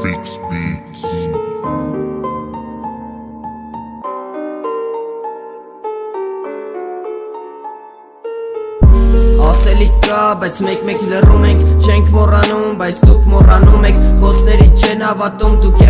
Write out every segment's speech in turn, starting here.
Fix Beats. Ասելիք կա, բայց մեկ-մեկ լռում ենք, չենք մոռանում, բայց դուք մոռանում եք, խոսներից չեն հավատում, դուք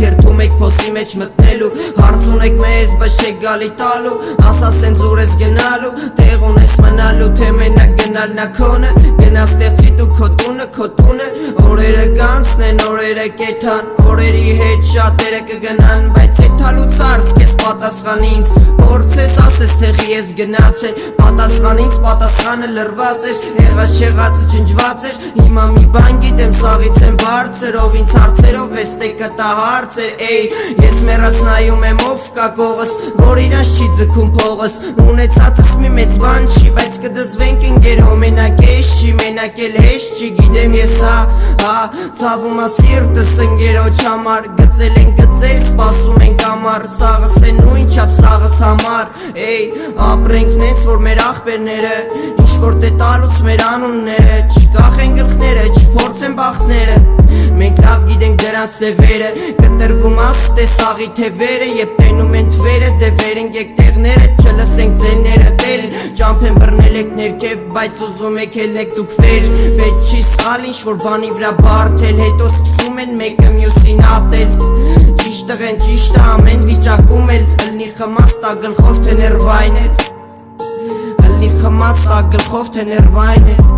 երդվում եք փոսի մեջ մտնելու, հարց ունեք մեզ, բայց չեք գալի տալու, ասա սենց ուր ես գնալու, տեղ ունես մնալու, թե մենակ գնալ նա քոնը, գնա ստեղծի դու քո տունը, օրերը կանցնեն, օրերը կեթան, օրերի հետ շատերը կգնան, բայց եթալուց արց կես պատասխան ինձ, փորձես ասես թեղի ես գնացել, պատասխան ինձ, պատասխանը լրված էր, եղած չեղածը ջնջված էր, հիմա մի բան գիտեմ, սաղից եմ բարձր, ով ինձ հարցերով վեստեկը տա հարցեր, էй, ես մեռած նայում եմ ով կա կողս, որ իրանց չի ձգում փողս, ունեցածս մի մեծ բան չի, բայց կդզվենք ընկերհո, մենակ ես չի, մենակ էլ հեշտ չի, գիտեմ ես հա, ցավում ա սիրտս ընկերոջ համար, գծել են գծեր, սպասում ենք ամառ, սաղս է նույն չափ սաղս համար, էй, ապրենք նենց որ մեր աղբերները, ինչ որ դե տալուց մեր անունները, չկախեն գլխները, չփորձեն բախտները, մենք լավ գիտենք դրանց սևերը, կտրվում աստե սաղի թևերը, եբ տենում են թվերը, դևեր ենք եկ տեղները, չլսենք ձենները դել, ճամփ են բռնել եք ներքև, բայց ուզում եք ելնեք դուք վեր, պետք չի սխալ ինչ որ բանի վրա բարդել, հետո սկսում են մեկը մյուսին ատել, ճիշտ տղեն ճիշտը ամեն վիճակում էլ, ըլնի խմած տա գլխով թե ներվայն էլ, ըլնի խմած տա գլխով թե ներվայն էլ